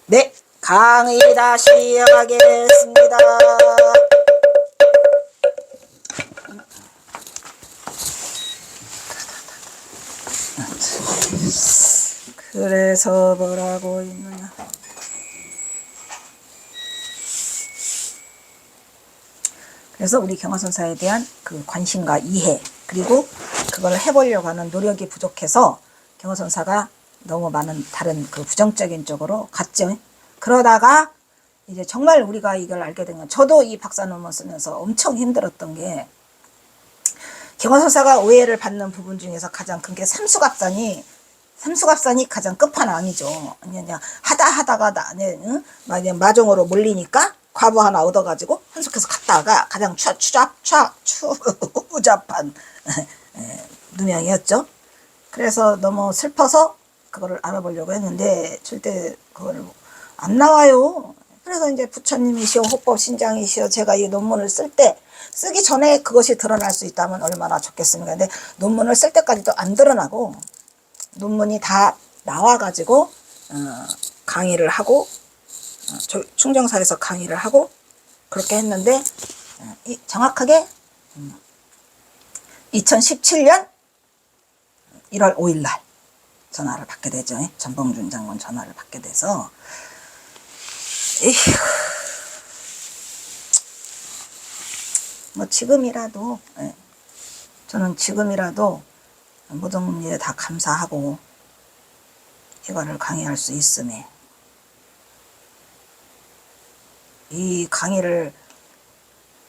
네, 강의 다시 하겠습니다. 그래서 뭐라고 있느냐. 그래서 우리 경화선사에 대한 그 관심과 이해, 그리고 그걸 해보려고 하는 노력이 부족해서 경화선사가 너무 많은 다른 그 부정적인 쪽으로 갔죠. 그러다가 이제 정말 우리가 이걸 알게 된 건, 저도 이 박사 논문 쓰면서 엄청 힘들었던 게, 경화선사가 오해를 받는 부분 중에서 가장 큰 게 삼수갑산이 가장 끝판왕이죠. 그냥 하다가 마종으로 몰리니까 과부 하나 얻어가지고 한속해서 갔다가 가장 추잡한 누명이었죠. 그래서 너무 슬퍼서 그거를 알아보려고 했는데 절대 그걸 안 나와요. 그래서 이제 부처님이시오, 호법신장이시오, 제가 이 논문을 쓰기 전에 그것이 드러날 수 있다면 얼마나 좋겠습니까. 근데 논문을 쓸 때까지도 안 드러나고, 논문이 다 나와가지고 강의를 하고, 충정사에서 강의를 하고 그렇게 했는데, 정확하게 2017년 1월 5일 날 전화를 받게 되죠. 전봉준 장군 전화를 받게 돼서, 뭐 지금이라도, 저는 지금이라도 모든 일에 다 감사하고 이거를 강의할 수 있음에, 이 강의를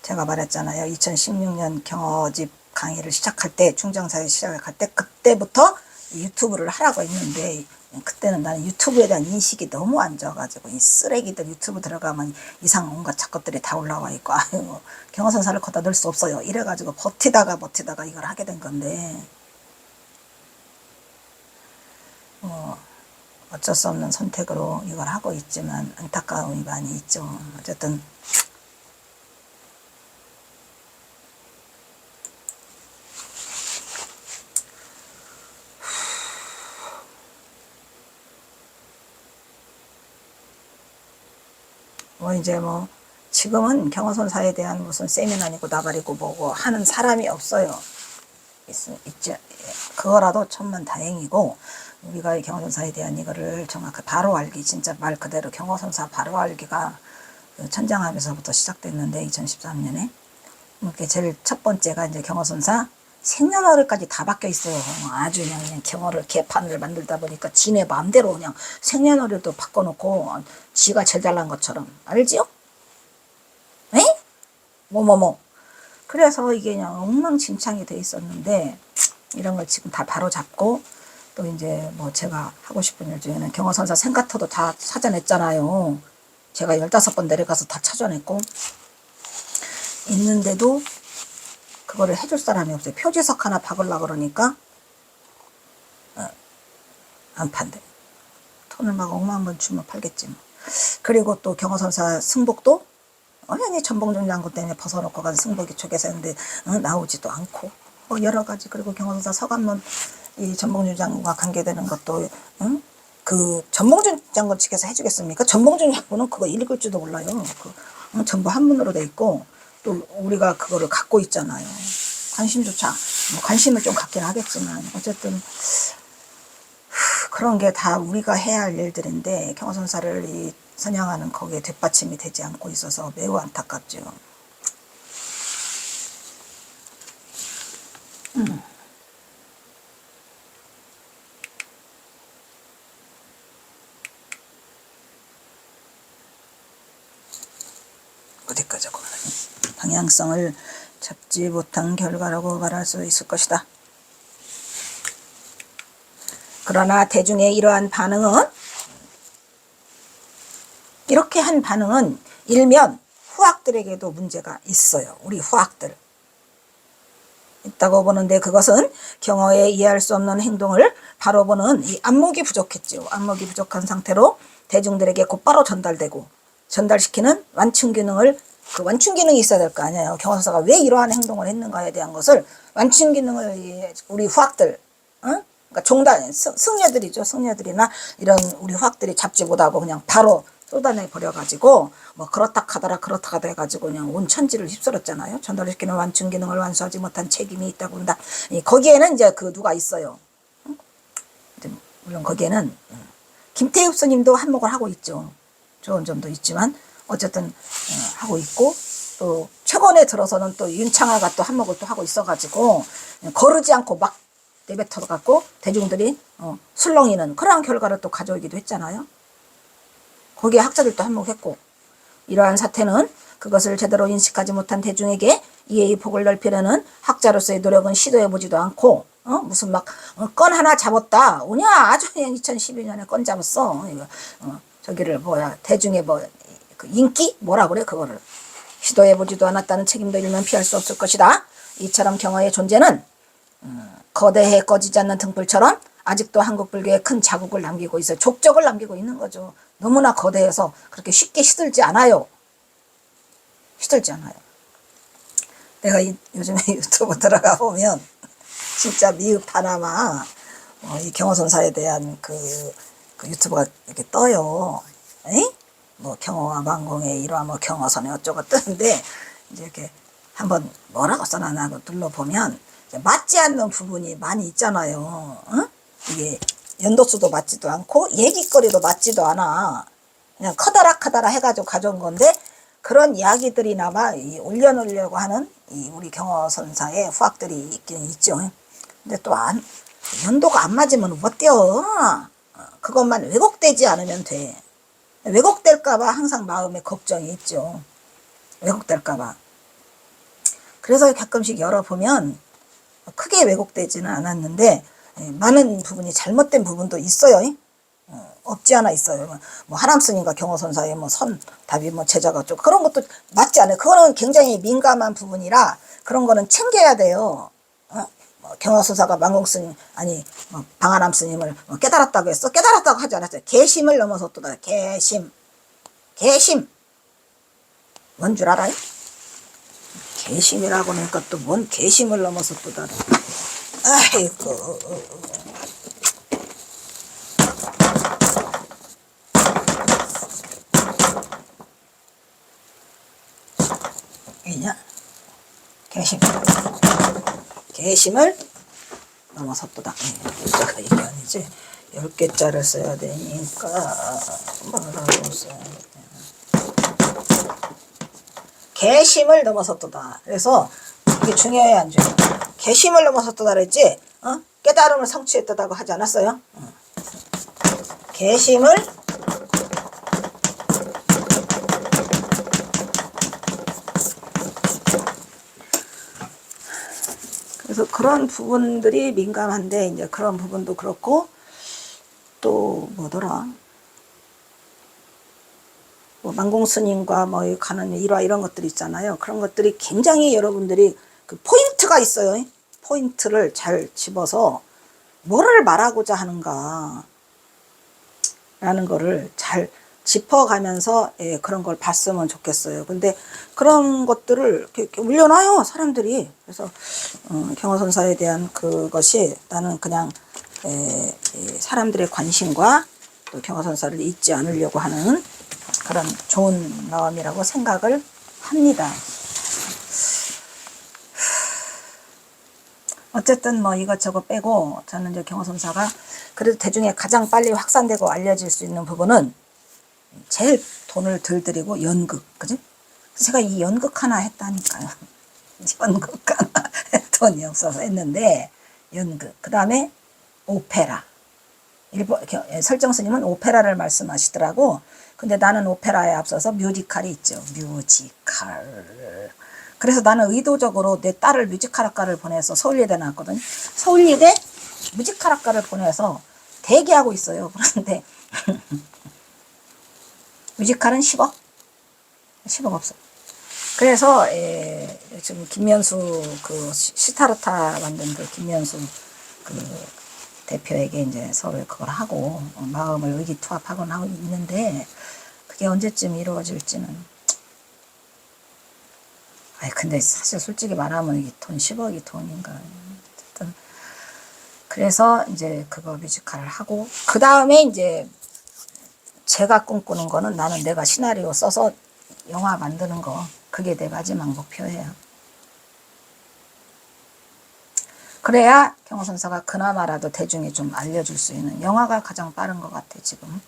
제가 말했잖아요. 2016년 경어집 강의를 시작할 때, 충정사에 시작할 때, 그때부터 유튜브를 하라고 했는데, 그때는 나는 유튜브에 대한 인식이 너무 안 좋아가지고, 이 쓰레기들 유튜브 들어가면 이상 온갖 작것들이 다 올라와 있고, 아유, 경어선사를 거다 넣을 수 없어요. 이래가지고 버티다가 이걸 하게 된 건데, 어쩔 수 없는 선택으로 이걸 하고 있지만 안타까움이 많이 있죠. 어쨌든 이제 지금은 경어선사에 대한 무슨 세미나니고 나발이고 뭐고 하는 사람이 없어요. 있죠. 그거라도 천만 다행이고, 우리가 경어선사에 대한 이거를 정확히 바로 알기, 진짜 말 그대로 경어선사 바로 알기가 천장함에서부터 시작됐는데, 2013년에 이렇게 제일 첫 번째가 이제 경어선사 생년월일까지 다 바뀌어 있어요. 아주 그냥 경어를 개판을 만들다 보니까 지네 마음대로 그냥 생년월일도 바꿔놓고 지가 제일 잘난 것처럼, 알지요? 에? 그래서 이게 그냥 엉망진창이 돼 있었는데, 이런 걸 지금 다 바로 잡고, 또 이제 제가 하고 싶은 일 중에는 경어선사 생가터도 다 찾아냈잖아요. 제가 15번 내려가서 다 찾아냈고 있는데도 그거를 해줄 사람이 없어요. 표지석 하나 박으려고 그러니까 안 판대. 돈을 막 억만 번 주면 팔겠지 뭐. 그리고 또 경어선사 승복도 언연히 전봉준 장군 때문에 벗어놓고 간 승복이 쪽에서 했는데 나오지도 않고, 여러 가지. 그리고 경어선사 서감론, 이 전봉준 장군과 관계되는 것도 그 전봉준 장군 측에서 해주겠습니까? 전봉준 장군은 그거 읽을 줄도 몰라요. 전부 한문으로 돼 있고, 또 우리가 그거를 갖고 있잖아요. 관심조차, 관심을 좀 갖긴 하겠지만, 어쨌든 그런 게 다 우리가 해야 할 일들인데, 경어선사를 이 선양하는 거기에 뒷받침이 되지 않고 있어서 매우 안타깝죠. 어디까지 하고 방향성을 잡지 못한 결과라고 말할 수 있을 것이다. 그러나 대중의 이러한 반응은, 이렇게 한 반응은 일면 후학들에게도 문제가 있어요. 우리 후학들 있다고 보는데, 그것은 경어에 이해할 수 없는 행동을 바로 보는 이 안목이 부족했죠. 안목이 부족한 상태로 대중들에게 곧바로 전달시키는 완충기능을, 그 완충기능이 있어야 될 거 아니에요. 경어선사가 왜 이러한 행동을 했는가에 대한 것을, 완충기능을 우리 후학들, 그러니까 종단 승려들이죠. 승려들이나 이런 우리 후학들이 잡지 못하고 그냥 바로 쏟아내 버려가지고 뭐 그렇다 하더라 그렇다 하더라 해가지고 그냥 온 천지를 휩쓸었잖아요. 전달시키는 완충 기능을 완수하지 못한 책임이 있다고 한다. 거기에는 이제 그 누가 있어요. 물론 거기에는 김태엽 스님도 한몫을 하고 있죠. 좋은 점도 있지만 어쨌든 하고 있고, 또 최근에 들어서는 또 윤창아가 또 한몫을 또 하고 있어가지고 거르지 않고 막 내뱉어 갖고 대중들이 술렁이는 그러한 결과를 또 가져오기도 했잖아요. 거기에 학자들도 한몫했고, 이러한 사태는 그것을 제대로 인식하지 못한 대중에게 이해의 폭을 넓히려는 학자로서의 노력은 시도해보지도 않고 무슨 막 건 하나 잡았다 오냐 아주 그냥 2012년에 건 잡았어 이거 저기를 뭐야 대중의 뭐 그 인기 뭐라 그래 그거를 시도해보지도 않았다는 책임도 일면 피할 수 없을 것이다. 이처럼 경어의 존재는 거대해 꺼지지 않는 등불처럼 아직도 한국 불교에 큰 자국을 남기고 있어요. 족적을 남기고 있는 거죠. 너무나 거대해서 그렇게 쉽게 시들지 않아요. 시들지 않아요. 내가 요즘에 유튜브 들어가 보면 진짜 미흡 하나마 이 경어선사에 대한 그 유튜브가 이렇게 떠요. 에이? 뭐 경어와 만공의 이러한 뭐 경어선에 어쩌고 뜨는데 이제 이렇게 한번 뭐라고 써놨나 하고 눌러보면 맞지 않는 부분이 많이 있잖아요. 어? 이게 연도수도 맞지도 않고 얘기거리도 맞지도 않아. 그냥 커다라 해가지고 가져온 건데 그런 이야기들이나마 올려놓으려고 하는 이 우리 경어선사의 후학들이 있긴 있죠. 근데 또 연도가 안 맞으면 어때요? 그것만 왜곡되지 않으면 돼. 왜곡될까봐 항상 마음에 걱정이 있죠. 왜곡될까봐. 그래서 가끔씩 열어보면 크게 왜곡되지는 않았는데 많은 부분이 잘못된 부분도 있어요. 없지 않아 있어요. 뭐 하람 스님과 경어선사의 뭐 답이 뭐 제자가 좀 그런 것도 맞지 않아요. 그거는 굉장히 민감한 부분이라 그런 거는 챙겨야 돼요. 뭐 경어선사가 만공 스님 아니 뭐 방아람 스님을 뭐 깨달았다고 했어. 깨달았다고 하지 않았어요. 개심을 넘어서 또 개심 뭔 줄 알아요? 개심이라고 하니까 또 뭔 개심을 넘어서 또 다른. 아이고. 이냐? 개심을 넘어섰도다. 글자가 이게 아니지. 10개짜리를 써야 되니까 뭐라고 써야 되나. 개심을 넘어섰도다. 그래서 이게 중요해 안 중요해? 개심을 넘어섰도다 그랬지? 깨달음을 성취했다고 하지 않았어요? 개심을 그래서 그런 부분들이 민감한데 이제 그런 부분도 그렇고 또 뭐더라 뭐 만공스님과 뭐 가는 일화 이런 것들이 있잖아요. 그런 것들이 굉장히 여러분들이 그 포인트가 있어요. 포인트를 잘 집어서 뭐를 말하고자 하는가 라는 거를 잘 짚어가면서 그런 걸 봤으면 좋겠어요. 근데 그런 것들을 이렇게 올려놔요 사람들이. 그래서 경어선사에 대한 그것이 나는 그냥 사람들의 관심과 또 경어선사를 잊지 않으려고 하는 그런 좋은 마음이라고 생각을 합니다. 어쨌든 뭐 이것저것 빼고 저는 이제 경어선사가 그래도 대중에 가장 빨리 확산되고 알려질 수 있는 부분은 제일 돈을 덜 들이고 연극, 그지? 제가 이 연극 하나 했다니까요. 연극 하나 돈이 없어서 했는데 연극. 그 다음에 오페라. 설정 스님은 오페라를 말씀하시더라고. 근데 나는 오페라에 앞서서 뮤지컬이 있죠. 뮤지컬. 그래서 나는 의도적으로 내 딸을 뮤지컬학과를 보내서 서울예대 나왔거든요. 서울예대 뮤지컬학과를 보내서 대기하고 있어요. 그런데 뮤지컬은 10억? 10억 없어. 그래서 지금 김면수 그 시타르타 만든 그 김면수 그 대표에게 이제 서울 그걸 하고 마음을 의기투합하곤 하고 있는데 그게 언제쯤 이루어질지는. 근데 사실 솔직히 말하면 이게 돈 10억이 돈인가. 어쨌든 그래서 이제 그거 뮤지컬을 하고, 그 다음에 이제 제가 꿈꾸는 거는 나는 내가 시나리오 써서 영화 만드는 거, 그게 내 마지막 목표예요. 그래야 경호선사가 그나마라도 대중에 좀 알려줄 수 있는, 영화가 가장 빠른 것 같아 지금.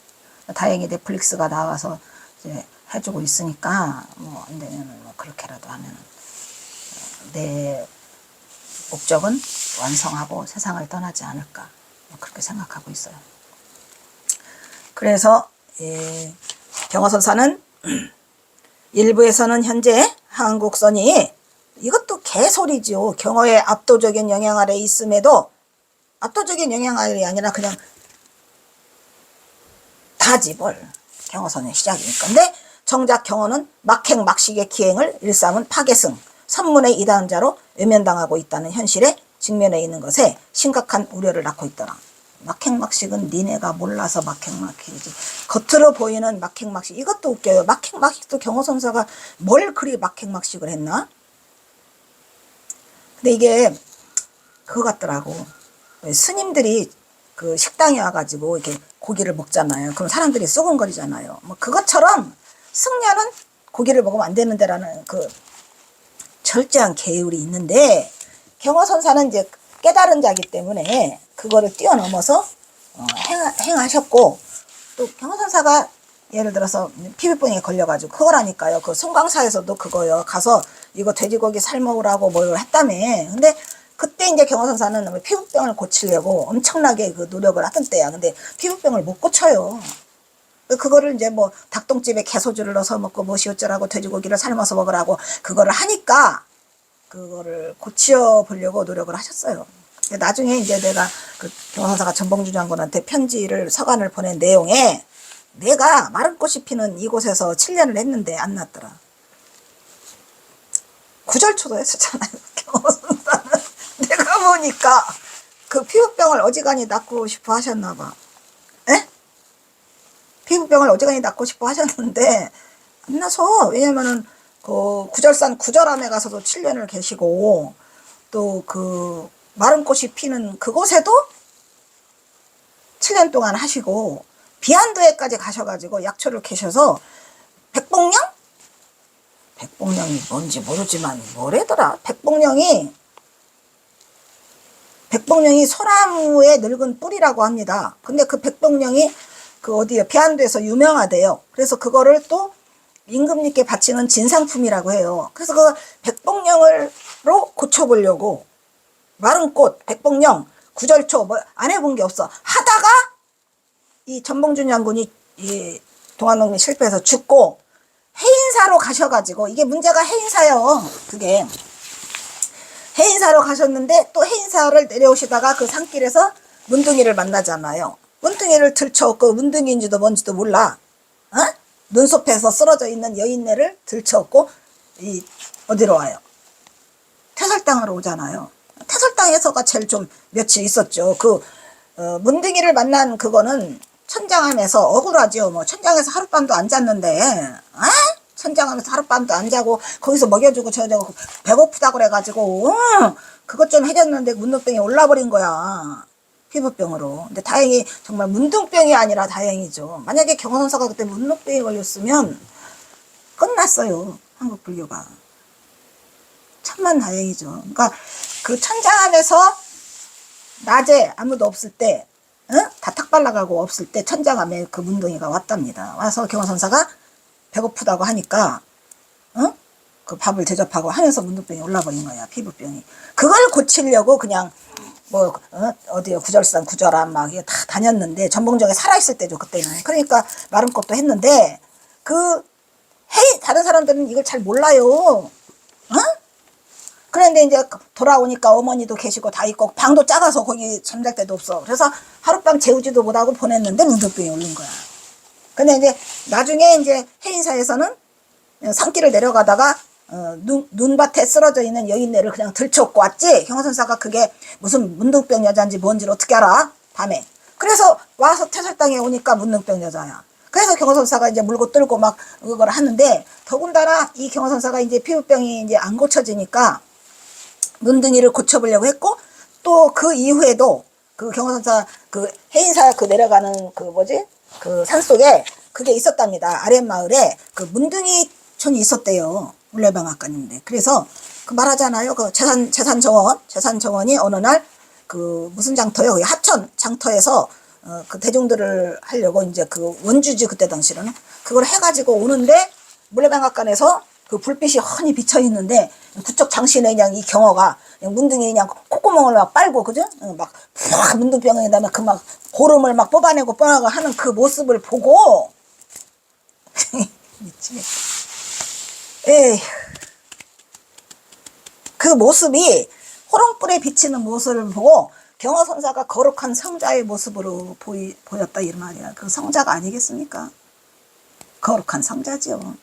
다행히 넷플릭스가 나와서 이제 해주고 있으니까 뭐 안 되면 뭐 그렇게라도 하면 내 목적은 완성하고 세상을 떠나지 않을까, 뭐 그렇게 생각하고 있어요. 그래서 경호선사는 일부에서는 현재 한국선이, 이것도 개소리죠. 경호의 압도적인 영향 아래 있음에도, 압도적인 영향 아래 아니라 그냥 다지벌 경호선의 시작이니까. 근데 정작 경호는 막행막식의 기행을 일삼은 파괴승, 선문의 이단자로 외면당하고 있다는 현실에 직면해 있는 것에 심각한 우려를 낳고 있더라. 막행막식은 니네가 몰라서 막행막식이지. 겉으로 보이는 막행막식, 이것도 웃겨요. 막행막식도 경호선사가 뭘 그리 막행막식을 했나? 근데 이게 그거 같더라고. 스님들이 그 식당에 와가지고 이렇게 고기를 먹잖아요. 그럼 사람들이 쏘근거리잖아요. 뭐 그것처럼 승려는 고기를 먹으면 안 되는데라는 그 철저한 계율이 있는데, 경호선사는 이제 깨달은 자기 때문에 그거를 뛰어넘어서 행하셨고, 또 경호선사가 예를 들어서 피부병에 걸려가지고 그거라니까요. 그 송광사에서도 그거요. 가서 이거 돼지고기 삶으라고 뭘 했다며. 근데 그때 이제 경호선사는 피부병을 고치려고 엄청나게 그 노력을 하던 때야. 근데 피부병을 못 고쳐요. 그거를 이제 뭐 닭똥집에 개소주를 넣어서 먹고 뭐시 어쩌라고 돼지고기를 삶아서 먹으라고 그거를 하니까 그거를 고쳐 보려고 노력을 하셨어요. 나중에 이제 내가 그 경호선사가 전봉주 장군한테 편지를, 서간을 보낸 내용에 내가 마른 꽃이 피는 이곳에서 7년을 했는데 안 났더라. 구절초도 했었잖아요. 경호선사는. 내가 보니까 그 피부병을 어지간히 낫고 싶어 하셨나 봐. 에? 피부병을 어지간히 낫고 싶어 하셨는데 안 나서. 왜냐면은 그 구절산 구절암에 가서도 7년을 계시고, 또 그 마른 꽃이 피는 그곳에도 7년 동안 하시고, 비안도에까지 가셔가지고 약초를 캐셔서 백봉령? 백봉령이 뭔지 모르지만 뭐래더라. 백봉령이 소나무의 늙은 뿌리라고 합니다. 근데 그 백봉령이 그 어디에 비안도에서 유명하대요. 그래서 그거를 또 임금님께 바치는 진상품이라고 해요. 그래서 그 백봉령으로 고쳐보려고 마른 꽃, 백봉령, 구절초 뭐 안 해본 게 없어. 하다가 이 전봉준 장군이 이 동안농민 실패해서 죽고 해인사로 가셔가지고, 이게 문제가 해인사요. 그게 해인사로 가셨는데, 또 해인사를 내려오시다가 그 산길에서 문둥이를 만나잖아요. 문둥이를 들쳐업고, 문둥이인지도 뭔지도 몰라. 어? 눈썹에서 쓰러져 있는 여인네를 들쳐업고 이 어디로 와요? 태설당으로 오잖아요. 태설당에서가 제일 좀 며칠 있었죠. 그 문둥이를 만난 그거는 천장함에서 억울하죠. 뭐 천장에서 하룻밤도 안 잤는데, 천장함에서 하룻밤도 안 자고 거기서 먹여주고 저저고 배고프다 그래가지고 그것 좀 해줬는데 문둥병이 올라버린 거야. 피부병으로. 근데 다행히 정말 문둥병이 아니라 다행이죠. 만약에 경호선사가 그때 문둥병이 걸렸으면 끝났어요. 한국 불교가. 천만 다행이죠. 그러니까 그 천장함에서 낮에 아무도 없을 때, 다 탁발라가고 없을 때 천장함에 그 문둥이가 왔답니다. 와서 경호선사가 배고프다고 하니까 그 밥을 대접하고 하면서 문둥병이 올라버린 거야. 피부병이. 그걸 고치려고 그냥 뭐 어디요 구절산 구절암 막 이게 다 다녔는데, 전봉정에 살아있을 때죠 그때는. 그러니까 마른 것도 했는데, 그 다른 사람들은 이걸 잘 몰라요. 그런데 이제 돌아오니까 어머니도 계시고 다 있고 방도 작아서 거기 잠잘 데도 없어. 그래서 하룻밤 재우지도 못하고 보냈는데 문둥병이 올린 거야. 근데 이제 나중에 이제 해인사에서는 산길을 내려가다가 눈밭에 쓰러져 있는 여인네를 그냥 들쳐업고 왔지. 경호선사가 그게 무슨 문둥병 여자인지 뭔지를 어떻게 알아? 밤에. 그래서 와서 태설당에 오니까 문둥병 여자야. 그래서 경호선사가 이제 물고 뜰고 막 그걸 하는데, 더군다나 이 경호선사가 이제 피부병이 이제 안 고쳐지니까 문둥이를 고쳐보려고 했고, 또 그 이후에도 그 경호선사 그 해인사 그 내려가는 그 뭐지? 그 산속에 그게 있었답니다. 아랫마을에 그 문둥이촌이 있었대요. 물레방앗간인데. 그래서 그 말하잖아요. 그 재산정원이 어느 날 그 무슨 장터요? 그 하천 장터에서 그 대중들을 하려고 이제 그 원주지 그때 당시로는 그걸 해가지고 오는데 물레방앗간에서 그 불빛이 훤히 비쳐 있는데 그쪽 장신의 그냥 이 경어가 그냥 문둥이 그냥 콧구멍을 막 빨고 그죠? 막 문둥병에다가 그 막 고름을 막 뽑아내고 하는 그 모습을 보고 미치겠다. 에이, 그 모습이 호롱불에 비치는 모습을 보고 경어선사가 거룩한 성자의 모습으로 보였다 이 말이야. 그 성자가 아니겠습니까? 거룩한 성자지요.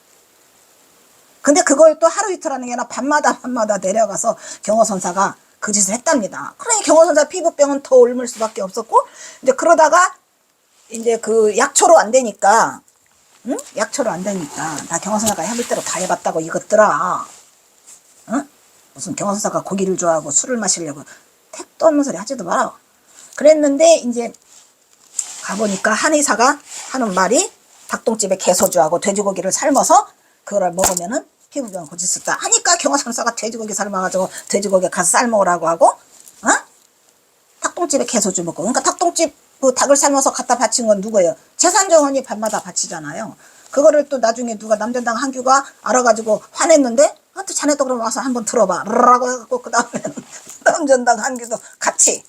근데 그걸 또 하루 이틀 하는 게 아니라 밤마다 내려가서 경어선사가 그 짓을 했답니다. 그러니 경어선사 피부병은 더 옮을 수밖에 없었고, 이제 그러다가 이제 그 약초로 안 되니까, 응? 약초로 안 되니까 나 경어선사가 해볼 대로 다 해봤다고 이것들아. 응? 무슨 경어선사가 고기를 좋아하고 술을 마시려고 택도 없는 소리 하지도 마라. 그랬는데 이제 가보니까 한의사가 하는 말이 닭똥집에 개소주하고 돼지고기를 삶아서 그거를 먹으면은 피부병 고칠 수 있다 하니까 경호선사가 돼지고기 삶아가지고 돼지고기 가서 삶으라고 하고, 어? 닭똥집에 개소주 먹고. 그러니까 닭똥집 그 닭을 삶아서 갖다 바친 건 누구예요? 재산정원이 밤마다 바치잖아요. 그거를 또 나중에 누가 남전당 한규가 알아가지고 화냈는데, 아, 또 자네도 그럼 와서 한번 들어봐 라고 해갖고 그 다음에 남전당 한규도 같이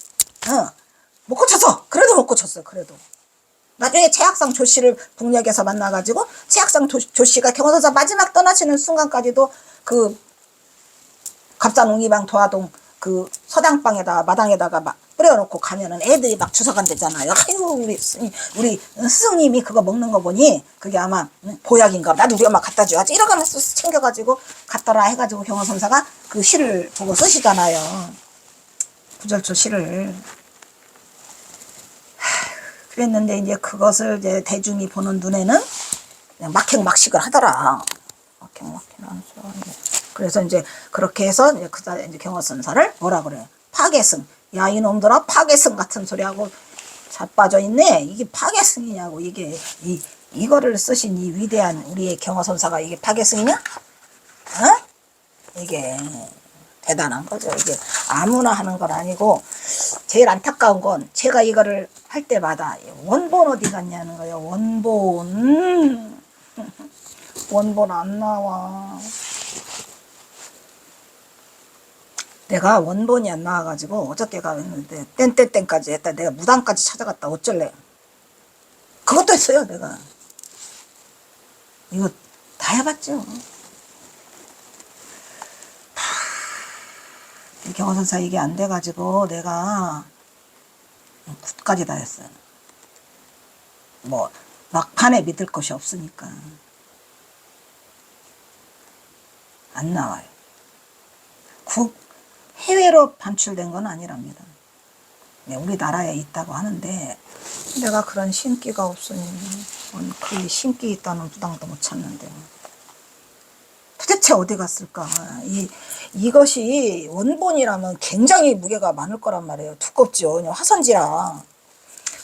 못 고쳤어. 그래도 못 고쳤어요. 그래도 나중에 최학상 조씨를 북녘에서 만나가지고 최학상 조씨가 경호선사 마지막 떠나시는 순간까지도 그 갑산웅이방 도화동 그 서당방에다가 마당에다가 막 뿌려놓고 가면은 애들이 막 주워간대잖아요. 아이고 우리 스승님이 그거 먹는 거 보니 그게 아마 보약인가 나도 우리 엄마 갖다 줘야지 이러면서 챙겨가지고 갖다라 해가지고 경호선사가 그 시를 보고 쓰시잖아요. 구절초 시를. 그랬는데 이제 그것을 이제 대중이 보는 눈에는 그냥 막행막식을 하더라. 막행막행하는 소리. 그래서 이제 그렇게 해서 이제 그다 이제 경호선사를 뭐라 그래요? 파괴승. 야 이놈들아 파괴승 같은 소리하고 자빠져 있네. 이게 파괴승이냐고 이게 이거를 쓰신 이 위대한 우리의 경호선사가 이게 파괴승이냐? 어? 이게 대단한 거죠. 이게 아무나 하는 건 아니고 제일 안타까운 건 제가 이거를 할 때마다 원본 어디 갔냐는 거예요. 원본 안 나와. 내가 원본이 안 나와가지고 어저께가 했는데 땡땡땡까지 했다. 내가 무당까지 찾아갔다. 어쩔래. 그것도 했어요. 내가 이거 다 해봤죠. 경호선사 이게 안 돼가지고 내가 굿까지 다 했어요. 뭐 막판에 믿을 것이 없으니까 안 나와요. 해외로 반출된 건 아니랍니다. 우리나라에 있다고 하는데 내가 그런 신기가 없으니 그 신기 있다는 부당도 못 찾는데 도대체 어디 갔을까? 이것이 원본이라면 굉장히 무게가 많을 거란 말이에요. 두껍죠. 화선지라.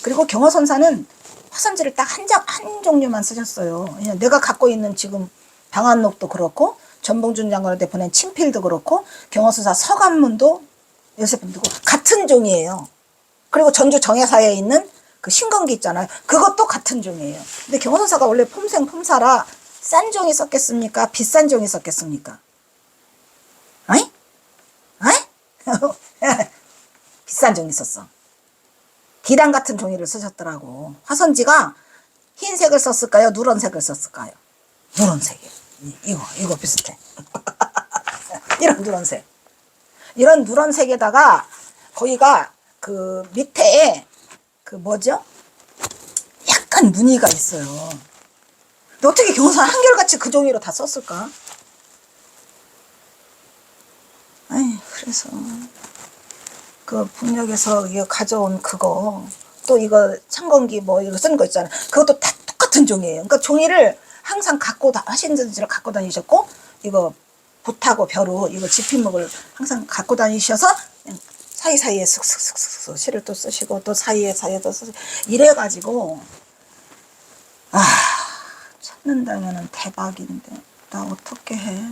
그리고 경호선사는 화선지를 딱 한 종류만 쓰셨어요. 내가 갖고 있는 지금 방한록도 그렇고 전봉준 장관한테 보낸 친필도 그렇고 경호선사 서간문도 요셉품도 같은 종이에요. 그리고 전주 정회사에 있는 그 신건기 있잖아요. 그것도 같은 종이에요. 근데 경호선사가 원래 폼생폼사라 싼 종이 썼겠습니까? 비싼 종이 썼겠습니까? 어이? 비싼 종이 썼어. 디단 같은 종이를 쓰셨더라고. 화선지가 흰색을 썼을까요? 누런색을 썼을까요? 누런색이에요. 이거 비슷해. 이런 누런색. 이런 누런색에다가 거기가 그 밑에 그 뭐죠? 약간 무늬가 있어요. 근데 어떻게 경호선 한결같이 그 종이로 다 썼을까? 아이, 그래서 그 북녘에서 이거 가져온 그거 또 이거 창건기 뭐 이거 쓴 거 있잖아요. 그것도 다 똑같은 종이에요. 그러니까 종이를 항상 하시는지를 갖고 다니셨고 이거 붓하고 벼루 이거 지필목을 항상 갖고 다니셔서 사이사이에 슥슥슥슥 시를 또 쓰시고 또 사이에 또 쓰시고 이래가지고 아 찾는다면은 대박인데 나 어떻게 해?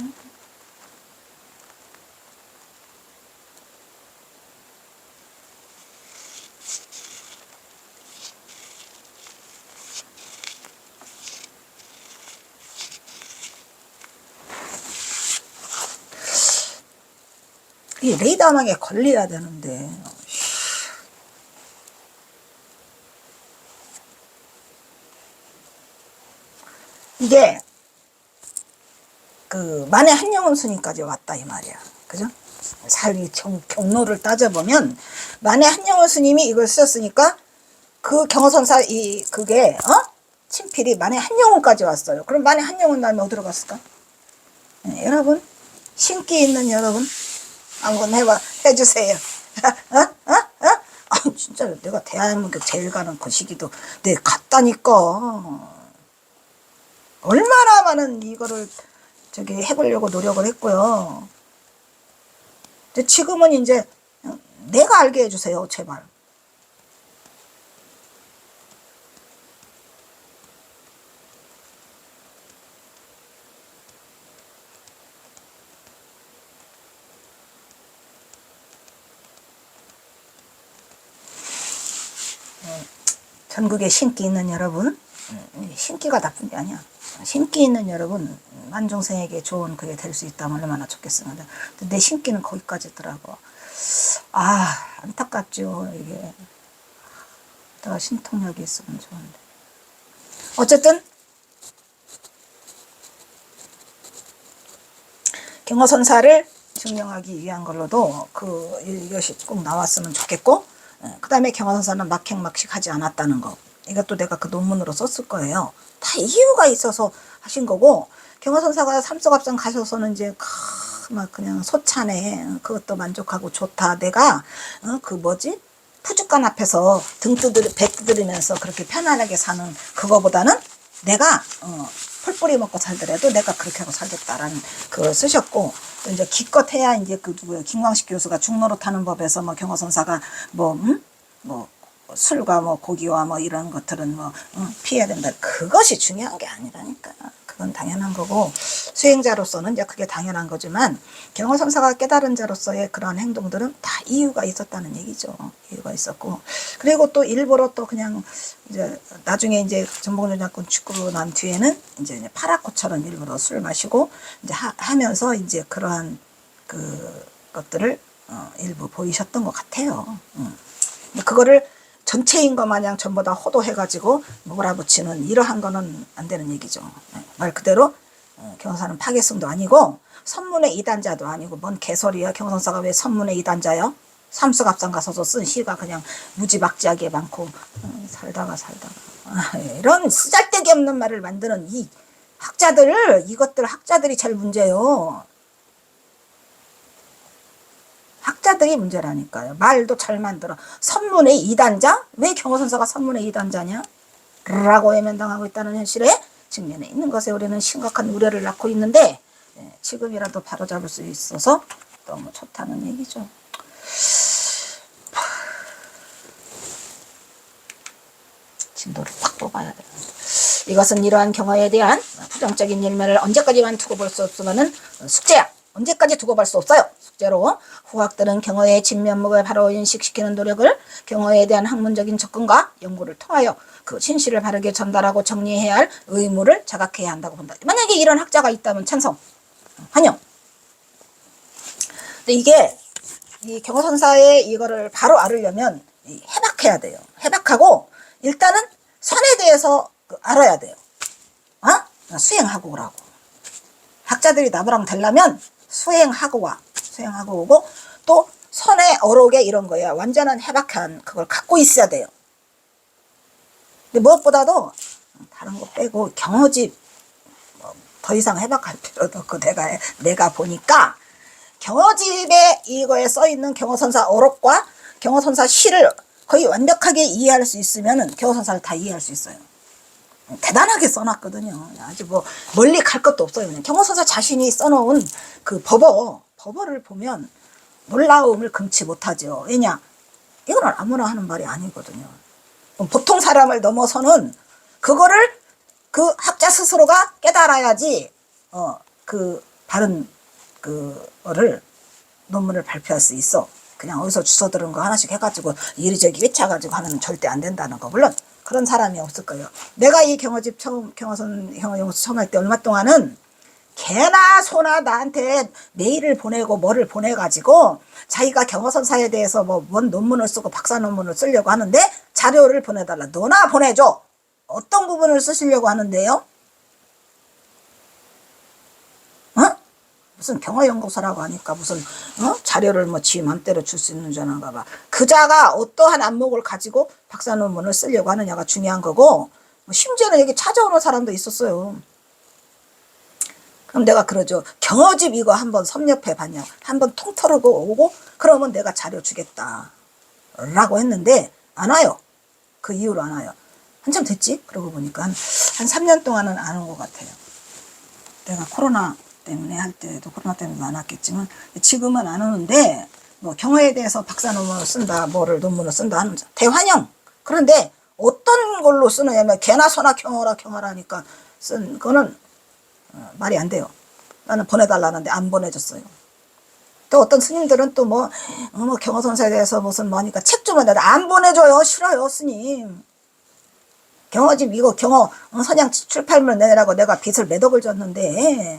이 레이더망에 걸려야 되는데 이게 그 만에 한영원 스님까지 왔다 이 말이야. 그죠? 살이 경로를 따져보면 만에 한영원 스님이 이걸 썼으니까 그 경어선사 그게 친필이 만에 한영원까지 왔어요. 그럼 만에 한영원 다음에 어디로 갔을까? 네, 여러분 신기 있는 여러분 한번 해주세요. 진짜 내가 대한민국 제일 가는 그 시기도 내 갔다니까. 얼마나 많은 이거를 저기 해보려고 노력을 했고요. 근데 지금은 이제 내가 알게 해주세요, 제발. 전국에 신기 있는 여러분, 신기가 나쁜 게 아니야. 신기 있는 여러분, 만중생에게 좋은 그게 될 수 있다면 얼마나 좋겠습니다. 근데 내 신기는 거기까지더라고. 안타깝죠, 이게. 내가 신통력이 있으면 좋은데. 어쨌든, 경어선사를 증명하기 위한 걸로도 이것이 꼭 나왔으면 좋겠고, 그 다음에 경어선사는 막행막식 하지 않았다는 거. 이것도 내가 그 논문으로 썼을 거예요. 다 이유가 있어서 하신 거고, 경어선사가 삼서갑산 가셔서는 이제 막 그냥 소찬에 그것도 만족하고 좋다. 내가 푸주간 앞에서 배 두드리면서 그렇게 편안하게 사는 그거보다는 내가 풀뿌리 먹고 살더라도 내가 그렇게 하고 살겠다라는 그걸 쓰셨고, 또 이제 기껏해야 이제 김광식 교수가 중노릇 하는 법에서 경어선사가 술과 고기와 이런 것들은 피해야 된다. 그것이 중요한 게 아니라니까. 그건 당연한 거고, 수행자로서는 이제 그게 당연한 거지만, 경어선사가 깨달은 자로서의 그런 행동들은 다 이유가 있었다는 얘기죠. 이유가 있었고. 그리고 또 일부러 또 그냥 이제 나중에 이제 전봉준작군 죽고 난 뒤에는 이제 파라코처럼 일부러 술 마시고 이제 하면서 이제 그러한 것들을 일부 보이셨던 것 같아요. 그거를 전체인 것 마냥 전부 다 호도해가지고 몰아붙이는 이러한 거는 안 되는 얘기죠. 말 그대로 경선사는 파괴승도 아니고 선문의 이단자도 아니고 뭔 개소리야. 경선사가 왜 선문의 이단자야? 삼수갑산 가서도 쓴 시가 그냥 무지막지하게 많고 살다가 이런 쓰잘데기 없는 말을 만드는 이 학자들이 제일 문제예요. 학자들이 문제라니까요. 말도 잘 만들어. 선문의 이단자? 왜 경어선사가 선문의 이단자냐? 라고 외면당하고 있다는 현실에 직면해 있는 것에 우리는 심각한 우려를 낳고 있는데, 지금이라도 바로잡을 수 있어서 너무 좋다는 얘기죠. 진도를 확 뽑아야 돼요. 이것은 이러한 경어에 대한 부정적인 열매를 언제까지만 두고 볼 수 없으면 숙제야. 언제까지 두고 볼 수 없어요. 숙제로 후학들은 경어의 진면목을 바로 인식시키는 노력을 경어에 대한 학문적인 접근과 연구를 통하여 그 진실을 바르게 전달하고 정리해야 할 의무를 자각해야 한다고 본다. 만약에 이런 학자가 있다면 찬성, 환영. 근데 이게 이 경어선사의 이거를 바로 알으려면 해박해야 돼요. 해박하고 일단은 선에 대해서 알아야 돼요. 수행하고 오라고. 학자들이 나무랑 되려면 수행하고 와. 수행하고 오고 또 선의 어록에 이런 거야. 완전한 해박한 그걸 갖고 있어야 돼요. 근데 무엇보다도 다른 거 빼고 경어집 더 이상 해박할 필요도 없고 내가 보니까 경어집에 이거에 써있는 경어선사 어록과 경어선사 시를 거의 완벽하게 이해할 수 있으면 경어선사를 다 이해할 수 있어요. 대단하게 써놨거든요. 아주 멀리 갈 것도 없어요. 그냥 경어선사 자신이 써놓은 그 법어를 보면 놀라움을 금치 못하죠. 왜냐? 이거는 아무나 하는 말이 아니거든요. 보통 사람을 넘어서는 그거를 그 학자 스스로가 깨달아야지 그 바른 그거를 논문을 발표할 수 있어. 그냥 어디서 주워 들은 거 하나씩 해가지고 이리저리 외쳐가지고 하면 절대 안 된다는 거. 물론 그런 사람이 없을 거예요. 내가 이 경어집 처음 경어선 경어연구소 처음 할 때 얼마 동안은 개나 소나 나한테 메일을 보내고 뭐를 보내가지고 자기가 경어선사에 대해서 뭐 뭔 논문을 쓰고 박사 논문을 쓰려고 하는데 자료를 보내달라. 너나 보내줘. 어떤 부분을 쓰시려고 하는데요? 무슨 경어연구소라고 하니까 무슨 자료를 뭐 지 맘대로 줄 수 있는 줄 아는가 봐. 그자가 어떠한 안목을 가지고 박사 논문을 쓰려고 하느냐가 중요한 거고, 뭐 심지어는 여기 찾아오는 사람도 있었어요. 그럼 내가 그러죠. 경어집 이거 한번 섭렵해 봤냐, 한번 통틀어고 오고 그러면 내가 자료 주겠다 라고 했는데 안 와요. 그 이후로 안 와요. 한참 됐지? 그러고 보니까 한 3년 동안은 안 온 것 같아요. 내가 코로나 때문에 할 때도 코로나 때문에 안 왔겠지만 지금은 안 오는데, 뭐 경어에 대해서 박사 논문을 쓴다, 뭐를 논문을 쓴다 하는 대환영. 그런데 어떤 걸로 쓰느냐면 개나 소나 경어라 경어라니까 쓴 거는 말이 안 돼요. 나는 보내달라는데 안 보내줬어요. 또 어떤 스님들은 또 뭐 경어선사에 대해서 무슨 뭐니까 책 좀 하는데 안 보내줘요. 싫어요, 스님. 경어집 이거 경어 선양 출판물 내라고 내가 빚을 몇 억을 줬는데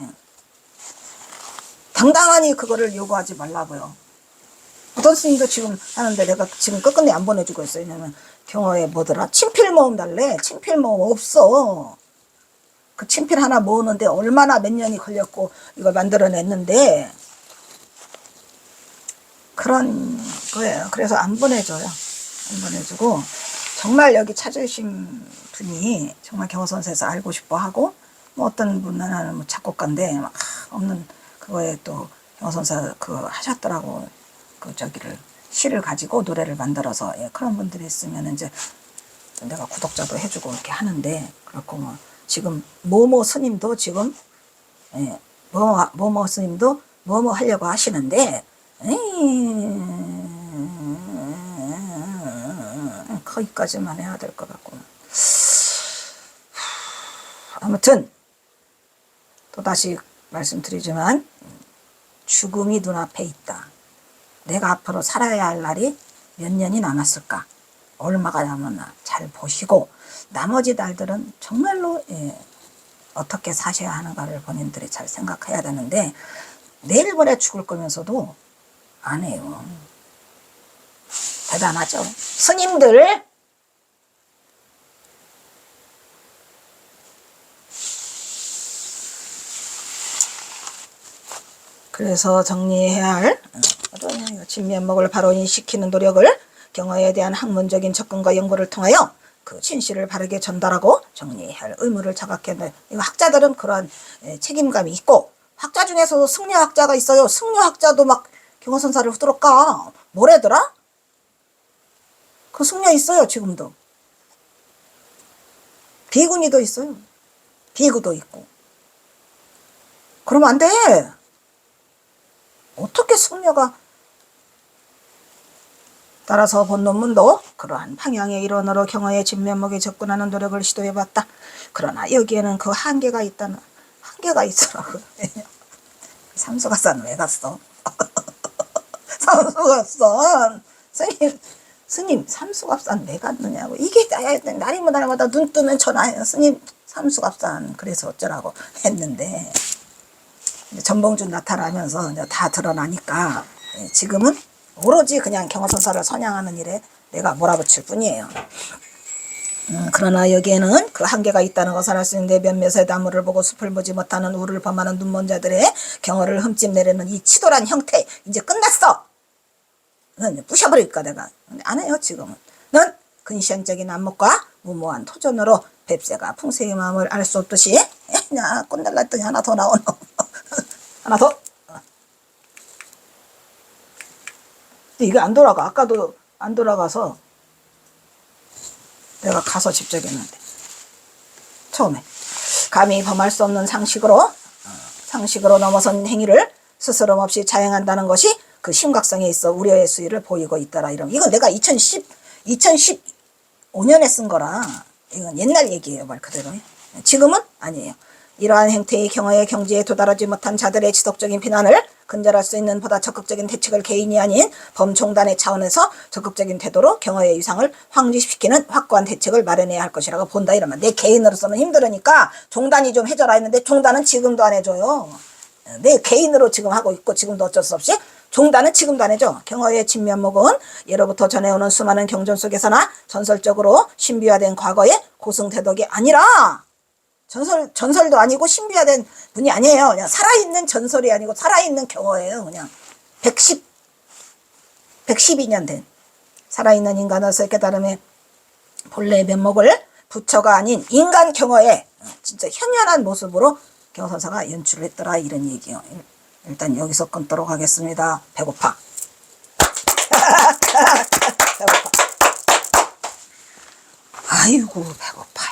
당당하니 그거를 요구하지 말라고요. 어떤 스님도 지금 하는데 내가 지금 끝끝내 안 보내주고 있어요. 왜냐면 경어에 뭐더라? 친필 모음 달래. 친필 모음 없어. 그 친필 하나 모으는데 얼마나 몇 년이 걸렸고 이걸 만들어냈는데 그런 거예요. 그래서 안 보내줘요. 안 보내주고, 정말 여기 찾으신 분이 정말 경어선사에서 알고 싶어 하고, 뭐 어떤 분은 뭐 작곡가인데 막 없는 그거에 또 경어선사 그 하셨더라고. 그 저기를 시를 가지고 노래를 만들어서, 예, 그런 분들이 있으면 이제 내가 구독자도 해주고 이렇게 하는데, 그렇고 뭐 지금 모모 스님도 지금 모모 스님도 뭐뭐 하려고 하시는데 거기까지만 해야 될 것 같고, 아무튼 또다시 말씀드리지만 죽음이 눈앞에 있다. 내가 앞으로 살아야 할 날이 몇 년이 남았을까, 얼마가 남았나 잘 보시고 나머지 날들은 정말로 어떻게 사셔야 하는가를 본인들이 잘 생각해야 되는데, 내일 모레 죽을 거면서도 안 해요. 대단하죠. 스님들 그래서 정리해야 할 진면목을 바로 인식시키는 노력을 경어에 대한 학문적인 접근과 연구를 통하여 그 진실을 바르게 전달하고 정리해야 할 의무를 자각해야 돼. 학자들은 그러한 책임감이 있고, 학자 중에서도 승려학자가 있어요. 승려학자도 막 경어선사를 후드러 까. 뭐래더라? 그 승려 있어요. 지금도. 비구니도 있어요. 비구도 있고. 그러면 안 돼. 어떻게 승려가. 따라서 본 논문도 그러한 방향의 일원으로 경어의 진면목에 접근하는 노력을 시도해봤다. 그러나 여기에는 그 한계가 있다는, 한계가 있더라고요. 삼수갑산 왜 갔어? 삼수갑산 스님 삼수갑산 왜 갔느냐고. 이게 날이면 날마다 눈 뜨면 전화해요. 스님 삼수갑산 그래서 어쩌라고 했는데, 전봉준 나타나면서 이제 다 드러나니까 지금은 오로지 그냥 경어선사를 선양하는 일에 내가 몰아붙일 뿐이에요. 그러나 여기에는 그 한계가 있다는 것을 알 수 있는데, 몇몇의 나무를 보고 숲을 보지 못하는 우를 범하는 눈먼 자들의 경어를 흠집 내려는 이 치졸한 형태 이제 끝났어. 넌 부셔버릴까 내가. 안 해요 지금은. 넌 근시안적인 안목과 무모한 토전으로 뱁새가 풍세의 마음을 알 수 없듯이, 야 꼰달라 했더니 하나 더 나오노. 하나 더. 이게 안 돌아가. 아까도 안 돌아가서 내가 가서 집적했는데, 처음에 감히 범할 수 없는 상식으로 넘어선 행위를 스스럼 없이 자행한다는 것이 그 심각성에 있어 우려의 수위를 보이고 있더라. 이런 이건 내가 2015년에 쓴 거라 이건 옛날 얘기예요. 말 그대로. 지금은 아니에요. 이러한 행태의 경우에 경지에 도달하지 못한 자들의 지속적인 비난을 근절할 수 있는 보다 적극적인 대책을 개인이 아닌 범종단의 차원에서 적극적인 태도로 경우의 위상을 황지시키는 확고한 대책을 마련해야 할 것이라고 본다. 이러면 내 개인으로서는 힘들으니까 종단이 좀 해줘라 했는데 종단은 지금도 안 해줘요. 내 개인으로 지금 하고 있고 지금도 어쩔 수 없이 종단은 지금도 안 해줘. 경어의 진면목은 예로부터 전해오는 수많은 경전 속에서나 전설적으로 신비화된 과거의 고승태덕이 아니라 전설도 아니고 신비화된 분이 아니에요. 그냥 살아있는 전설이 아니고 살아있는 경어예요. 그냥 112년 된 살아있는 인간으로서의 깨달음의 본래의 면목을 부처가 아닌 인간 경어의 진짜 현현한 모습으로 경어선사가 연출을 했더라. 이런 얘기요. 일단 여기서 끊도록 하겠습니다. 배고파. 배고파. 아이고 배고파.